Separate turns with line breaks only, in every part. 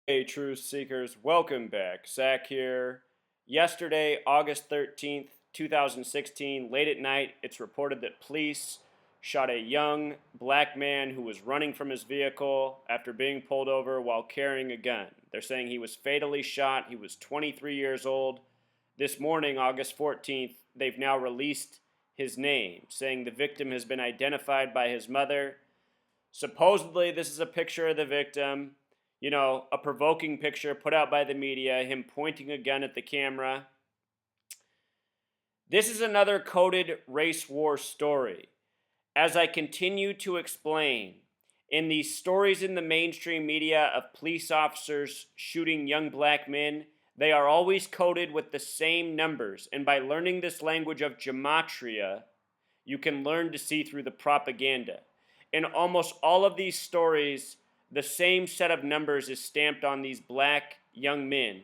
Hey, truth seekers, welcome back. Zach here. Yesterday, August 13th, 2016, late at night, it's reported that police shot a young black man who was running from his vehicle after being pulled over while carrying a gun. They're saying he was fatally shot. He was 23 years old. This morning, August 14th, they've now released his name, saying the victim has been identified by his mother. Supposedly, this is a picture of the victim, a provoking picture put out by the media, him pointing a gun at the camera. This is another coded race war story. As I continue to explain, in these stories in the mainstream media of police officers shooting young black men, they are always coded with the same numbers. And by learning this language of gematria, you can learn to see through the propaganda. In almost all of these stories, the same set of numbers is stamped on these black young men.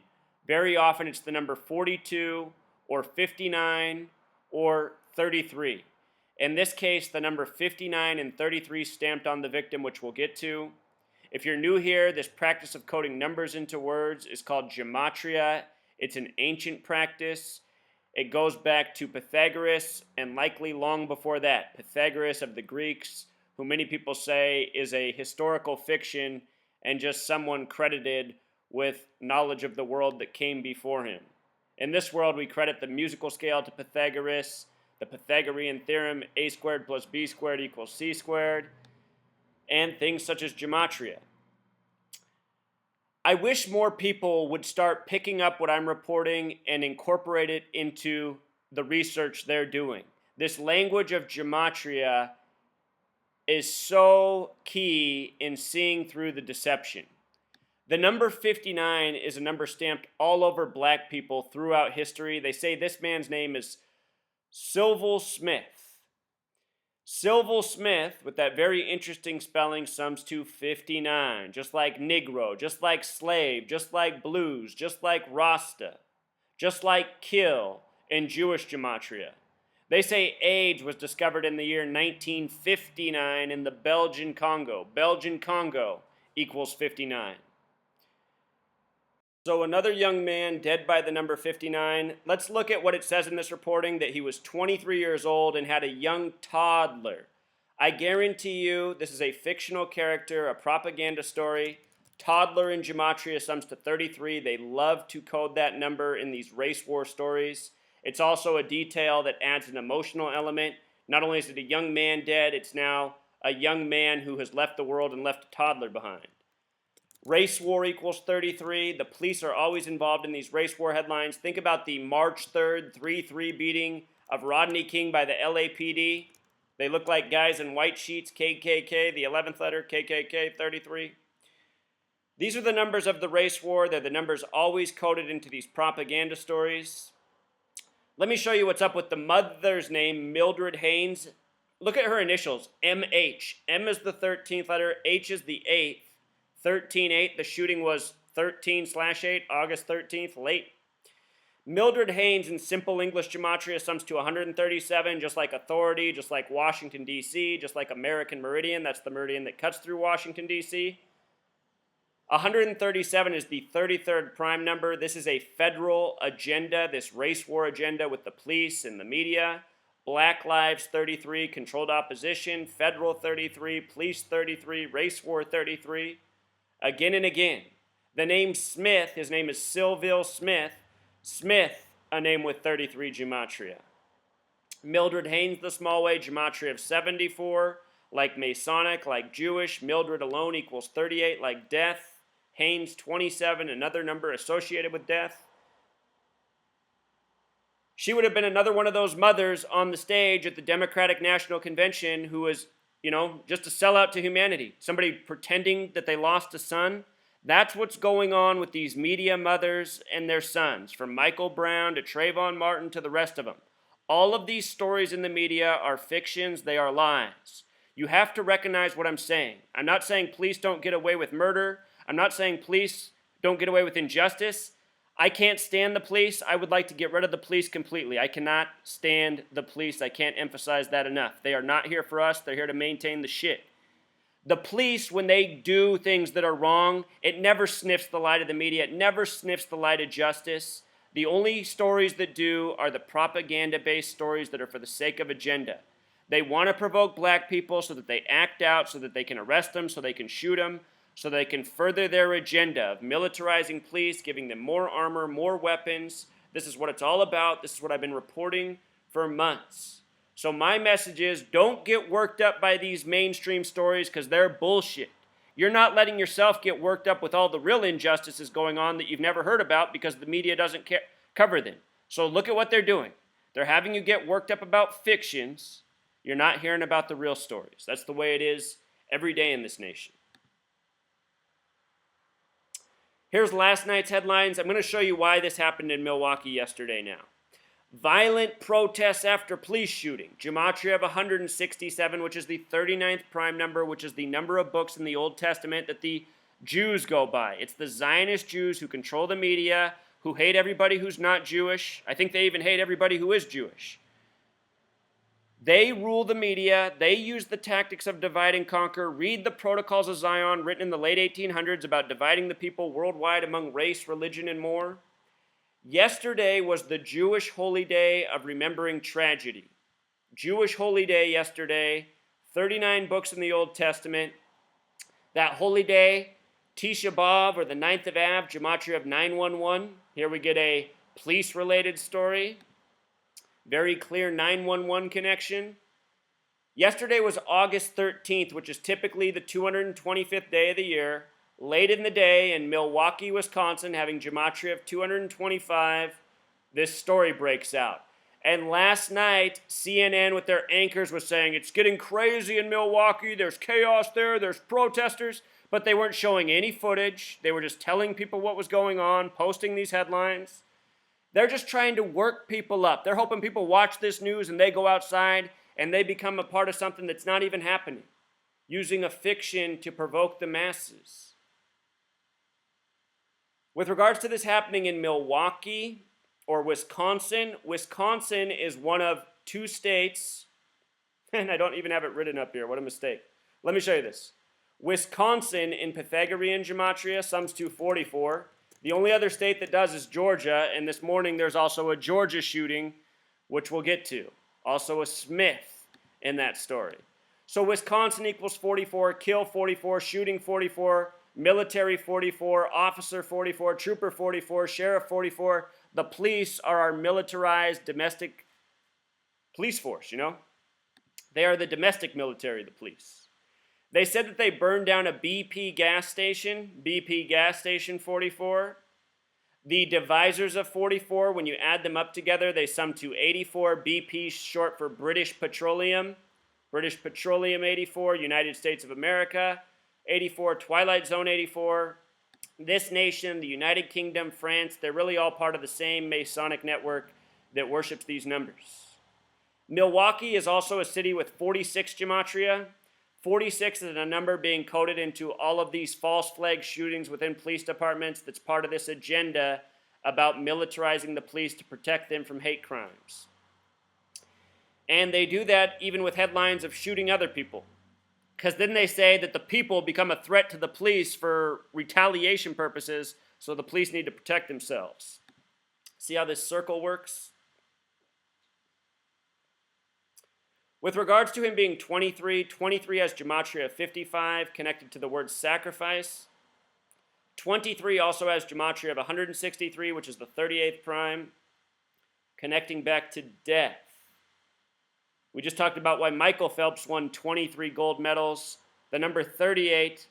Very often it's the number 42 or 59 or 33. In this case, the number 59 and 33 stamped on the victim, which we'll get to. If you're new here, this practice of coding numbers into words is called gematria. It's an ancient practice. It goes back to Pythagoras and likely long before that. Pythagoras of the Greeks, who many people say is a historical fiction and just someone credited with knowledge of the world that came before him. In this world, we credit the musical scale to Pythagoras, the Pythagorean theorem, a squared plus b squared equals c squared, and things such as gematria. I wish more people would start picking up what I'm reporting and incorporate it into the research they're doing. This language of gematria is so key in seeing through the deception. The number 59 is a number stamped all over black people throughout history. They say this man's name is Sylville Smith. Sylville Smith, with that very interesting spelling, sums to 59, just like Negro, just like slave, just like blues, just like Rasta, just like kill in Jewish gematria. They say AIDS was discovered in the year 1959 in the Belgian Congo. Belgian Congo equals 59. So another young man dead by the number 59. Let's look at what it says in this reporting, that he was 23 years old and had a young toddler. I guarantee you this is a fictional character, a propaganda story. Toddler in gematria sums to 33. They love to code that number in these race war stories. It's also a detail that adds an emotional element. Not only is it a young man dead, it's now a young man who has left the world and left a toddler behind. Race war equals 33. The police are always involved in these race war headlines. Think about the March 3rd 3-3 beating of Rodney King by the LAPD. They look like guys in white sheets, KKK, the 11th letter, KKK, 33. These are the numbers of the race war. They're the numbers always coded into these propaganda stories. Let me show you what's up with the mother's name, Mildred Haynes. Look at her initials, MH. M is the 13th letter, H is the 8th. 13-8, the shooting was 13/8, August 13th, late. Mildred Haynes in simple English gematria sums to 137, just like Authority, just like Washington, D.C., just like American Meridian. That's the meridian that cuts through Washington, D.C. 137 is the 33rd prime number. This is a federal agenda, this race war agenda with the police and the media. Black Lives 33, controlled opposition, federal 33, police 33, race war 33. Again and again. The name Smith, his name is Sylville Smith. Smith, a name with 33 gematria. Mildred Haynes the small way, gematria of 74, like Masonic, like Jewish. Mildred alone equals 38, like death. Haynes 27, another number associated with death. She would have been another one of those mothers on the stage at the Democratic National Convention who was, just a sellout to humanity. Somebody pretending that they lost a son. That's what's going on with these media mothers and their sons, from Michael Brown to Trayvon Martin to the rest of them. All of these stories in the media are fictions, they are lies. You have to recognize what I'm saying. I'm not saying police don't get away with murder. I'm not saying police don't get away with injustice. I can't stand the police. I would like to get rid of the police completely. I cannot stand the police. I can't emphasize that enough. They are not here for us. They're here to maintain the shit. The police, when they do things that are wrong, it never sniffs the light of the media. It never sniffs the light of justice. The only stories that do are the propaganda-based stories that are for the sake of agenda. They want to provoke black people so that they act out, so that they can arrest them, so they can shoot them, so they can further their agenda of militarizing police, giving them more armor, more weapons. This is what it's all about. This is what I've been reporting for months. So my message is, don't get worked up by these mainstream stories because they're bullshit. You're not letting yourself get worked up with all the real injustices going on that you've never heard about because the media doesn't cover them. So look at what they're doing. They're having you get worked up about fictions. You're not hearing about the real stories. That's the way it is every day in this nation. Here's last night's headlines. I'm going to show you why this happened in Milwaukee yesterday now. Violent protests after police shooting. Gematria of 167, which is the 39th prime number, which is the number of books in the Old Testament that the Jews go by. It's the Zionist Jews who control the media, who hate everybody who's not Jewish. I think they even hate everybody who is Jewish. They rule the media. They use the tactics of divide and conquer. Read the Protocols of Zion, written in the late 1800s about dividing the people worldwide among race, religion, and more. Yesterday was the Jewish holy day of remembering tragedy. Jewish holy day yesterday, 39 books in the Old Testament. That holy day, Tisha B'Av, or the 9th of Av, Gematria of 911. Here we get a police-related story. Very clear 911 connection. Yesterday was August 13th, which is typically the 225th day of the year. Late in the day in Milwaukee, Wisconsin, having Gematria of 225, this story breaks out. And last night, CNN with their anchors was saying, it's getting crazy in Milwaukee, there's chaos there, there's protesters, but they weren't showing any footage. They were just telling people what was going on, posting these headlines. They're just trying to work people up. They're hoping people watch this news and they go outside and they become a part of something that's not even happening, using a fiction to provoke the masses. With regards to this happening in Milwaukee or Wisconsin, Wisconsin is one of two states, and I don't even have it written up here. What a mistake. Let me show you this. Wisconsin in Pythagorean Gematria sums to 44. The only other state that does is Georgia, and this morning there's also a Georgia shooting, which we'll get to. Also a Smith in that story. So Wisconsin equals 44, kill 44, shooting 44, military 44, officer 44, trooper 44, sheriff 44. The police are our militarized domestic police force, you know? They are the domestic military, the police. They said that they burned down a BP gas station 44. The divisors of 44, when you add them up together, they sum to 84. BP short for British Petroleum. British Petroleum 84, United States of America 84, Twilight Zone 84. This nation, the United Kingdom, France, they're really all part of the same Masonic network that worships these numbers. Milwaukee is also a city with 46 Gematria. 46 is a number being coded into all of these false flag shootings within police departments that's part of this agenda about militarizing the police to protect them from hate crimes. And they do that even with headlines of shooting other people. Because then they say that the people become a threat to the police for retaliation purposes, so the police need to protect themselves. See how this circle works? With regards to him being 23, 23 has Gematria of 55, connected to the word sacrifice. 23 also has Gematria of 163, which is the 38th prime, connecting back to death. We just talked about why Michael Phelps won 23 gold medals. The number 38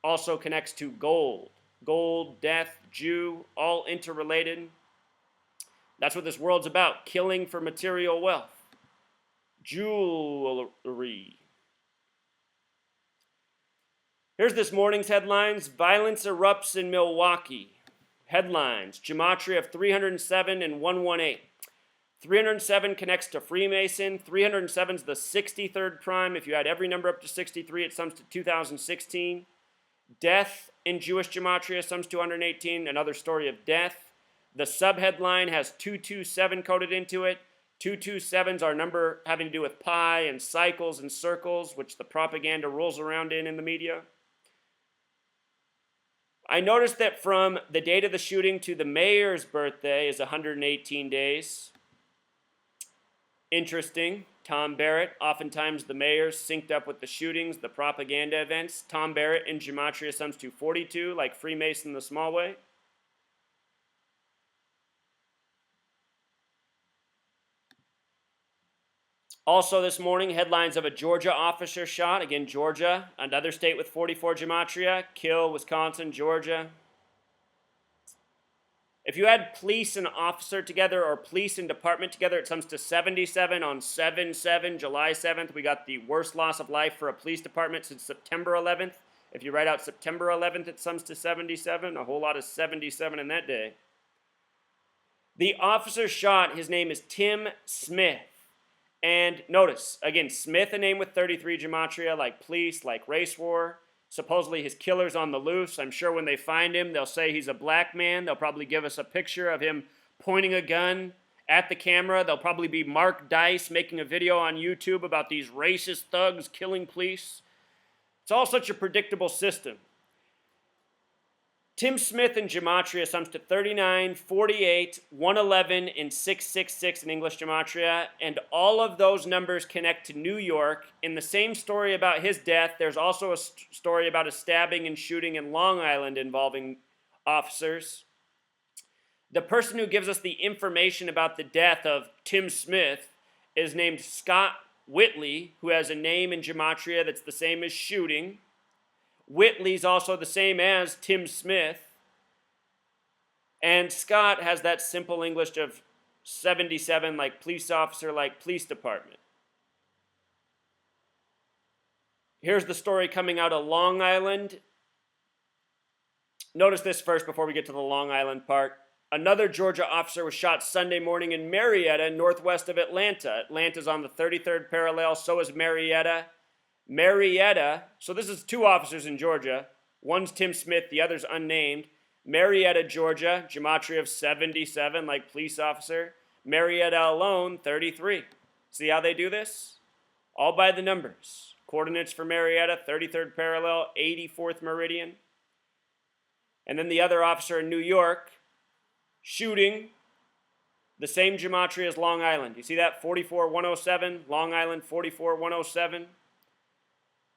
also connects to gold. Gold, death, Jew, all interrelated. That's what this world's about, killing for material wealth. Jewelry. Here's this morning's headlines. Violence erupts in Milwaukee. Headlines. Gematria of 307 and 118. 307 connects to Freemason. 307 is the 63rd prime. If you add every number up to 63, it sums to 2016. Death in Jewish Gematria sums to 118. Another story of death. The subheadline has 227 coded into it. 227's our number having to do with pi and cycles and circles, which the propaganda rolls around in the media. I noticed that from the date of the shooting to the mayor's birthday is 118 days. Interesting. Tom Barrett, oftentimes the mayors synced up with the shootings, the propaganda events. Tom Barrett in gematria sums to 42, like Freemason the small way. Also this morning, headlines of a Georgia officer shot. Again, Georgia, another state with 44 gematria. Kill, Wisconsin, Georgia. If you add police and officer together or police and department together, it sums to 77 on 7/7, July 7th. We got the worst loss of life for a police department since September 11th. If you write out September 11th, it sums to 77. A whole lot of 77 in that day. The officer shot, his name is Tim Smith. And notice, again, Smith, a name with 33 gematria, like police, like race war. Supposedly his killer's on the loose. I'm sure when they find him, they'll say he's a black man. They'll probably give us a picture of him pointing a gun at the camera. There'll probably be Mark Dice making a video on YouTube about these racist thugs killing police. It's all such a predictable system. Tim Smith in gematria sums to 39, 48, 111, and 666 in English gematria, and all of those numbers connect to New York. In the same story about his death, there's also a story about a stabbing and shooting in Long Island involving officers. The person who gives us the information about the death of Tim Smith is named Scott Whitley, who has a name in gematria that's the same as shooting. Whitley's also the same as Tim Smith. And Scott has that simple English of 77, like police officer, like police department. Here's the story coming out of Long Island. Notice this first before we get to the Long Island part. Another Georgia officer was shot Sunday morning in Marietta, northwest of Atlanta. Atlanta's on the 33rd parallel, so is Marietta. Marietta, so this is two officers in Georgia. One's Tim Smith, the other's unnamed. Marietta, Georgia, gematria of 77, like police officer. Marietta alone, 33. See how they do this? All by the numbers. Coordinates for Marietta, 33rd parallel, 84th meridian. And then the other officer in New York, shooting, the same gematria as Long Island. You see that? 44107, Long Island 44107.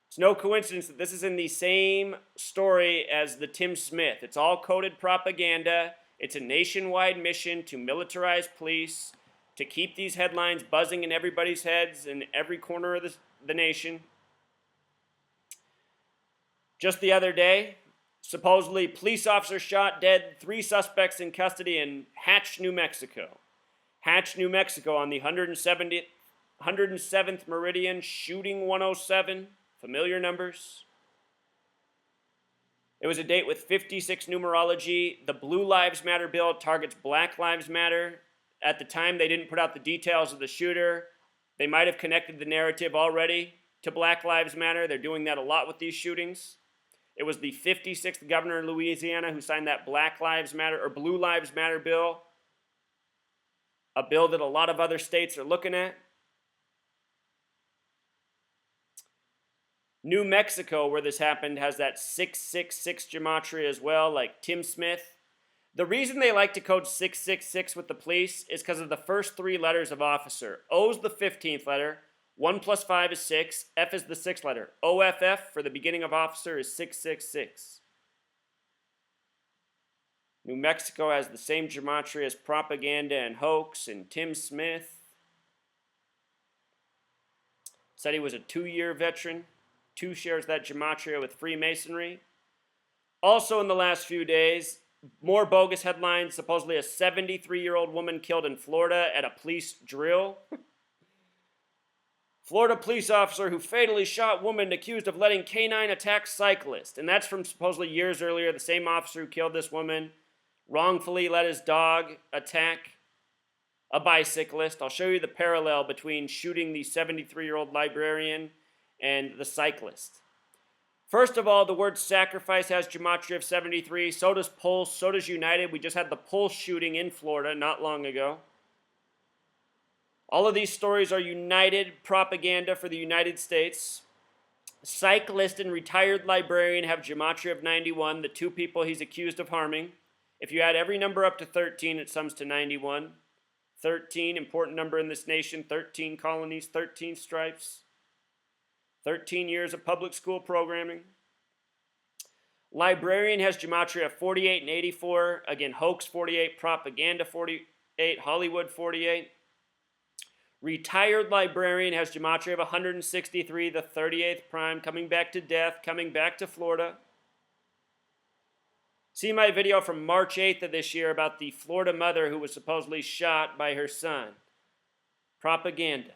It's no coincidence that this is in the same story as the Tim Smith. It's all coded propaganda. It's a nationwide mission to militarize police, to keep these headlines buzzing in everybody's heads in every corner of the nation. Just the other day, supposedly police officer shot dead, 3 suspects in custody in Hatch, New Mexico. Hatch, New Mexico on the 107th meridian, shooting 107. Familiar numbers. It was a date with 56 numerology. The Blue Lives Matter bill targets Black Lives Matter. At the time, they didn't put out the details of the shooter. They might have connected the narrative already to Black Lives Matter. They're doing that a lot with these shootings. It was the 56th governor in Louisiana who signed that Black Lives Matter or Blue Lives Matter bill, a bill that a lot of other states are looking at. New Mexico, where this happened, has that 666 gematria as well, like Tim Smith. The reason they like to code 666 with the police is because of the first 3 letters of officer. O's the 15th letter, 1 plus 5 is 6, F is the 6th letter. OFF for the beginning of officer is 666. New Mexico has the same gematria as propaganda and hoax, and Tim Smith said he was a 2-year veteran. 2 shares that gematria with Freemasonry. Also in the last few days, more bogus headlines. Supposedly a 73-year-old woman killed in Florida at a police drill. Florida police officer who fatally shot woman accused of letting canine attack cyclist. And that's from supposedly years earlier. The same officer who killed this woman wrongfully let his dog attack a bicyclist. I'll show you the parallel between shooting the 73-year-old librarian and the cyclist. First of all, the word sacrifice has gematria of 73. So does Pulse. So does United. We just had the Pulse shooting in Florida not long ago. All of these stories are united propaganda for the United States. Cyclist and retired librarian have gematria of 91, the two people he's accused of harming. If you add every number up to 13, it sums to 91. 13, important number in this nation, 13 colonies, 13 stripes, 13 years of public school programming. Librarian has gematria of 48 and 84. Again, hoax 48, propaganda 48, Hollywood 48. Retired librarian has gematria of 163, the 38th prime, coming back to death, coming back to Florida. See my video from March 8th of this year about the Florida mother who was supposedly shot by her son. Propaganda.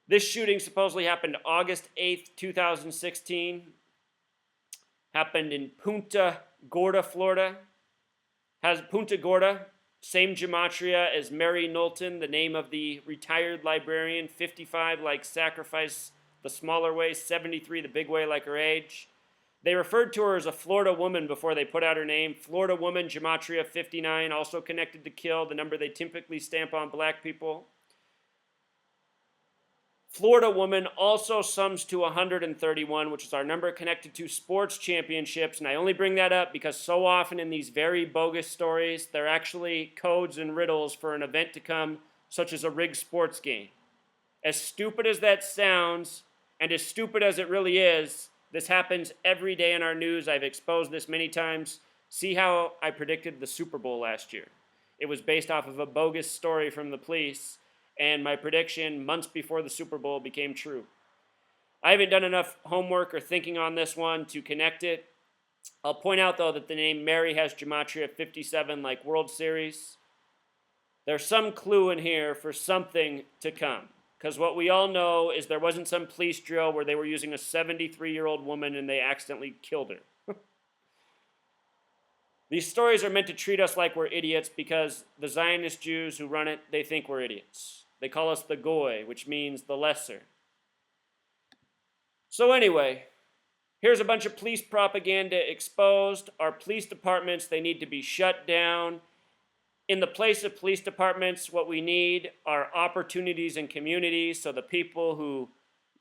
This shooting supposedly happened August 8th, 2016. Happened in Punta Gorda, Florida. Has Punta Gorda, same gematria as Mary Knowlton, the name of the retired librarian. 55 like sacrifice the smaller way, 73 the big way like her age. They referred to her as a Florida woman before they put out her name. Florida woman, gematria 59, also connected to kill, the number they typically stamp on black people. Florida woman also sums to 131, which is our number connected to sports championships. And I only bring that up because so often in these very bogus stories, they're actually codes and riddles for an event to come, such as a rigged sports game. As stupid as that sounds, and as stupid as it really is, this happens every day in our news. I've exposed this many times. See how I predicted the Super Bowl last year. It was based off of a bogus story from the police, and my prediction months before the Super Bowl became true. I haven't done enough homework or thinking on this one to connect it. I'll point out, though, that the name Mary has gematria 57 like World Series. There's some clue in here for something to come. Because what we all know is there wasn't some police drill where they were using a 73-year-old woman and they accidentally killed her. These stories are meant to treat us like we're idiots because the Zionist Jews who run it, they think we're idiots. They call us the Goy, which means the lesser. So anyway, here's a bunch of police propaganda exposed. Our police departments, they need to be shut down. In the place of police departments, what we need are opportunities in communities so the people who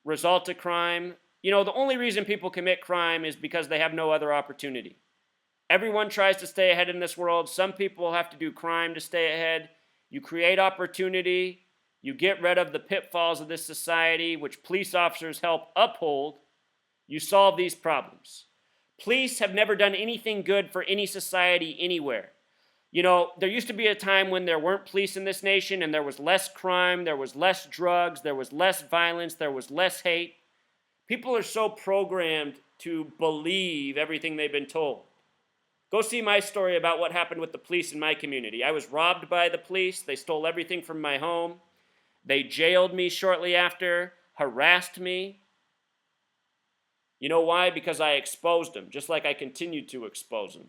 result to crime, the only reason people commit crime is because they have no other opportunity. Everyone tries to stay ahead in this world. Some people have to do crime to stay ahead. You create opportunity. You get rid of the pitfalls of this society, which police officers help uphold. You solve these problems. Police have never done anything good for any society anywhere. There used to be a time when there weren't police in this nation and there was less crime, there was less drugs, there was less violence, there was less hate. People are so programmed to believe everything they've been told. Go see my story about what happened with the police in my community. I was robbed by the police. They stole everything from my home. They jailed me shortly after, harassed me. You know why? Because I exposed them, just like I continued to expose them.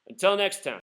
Until next time.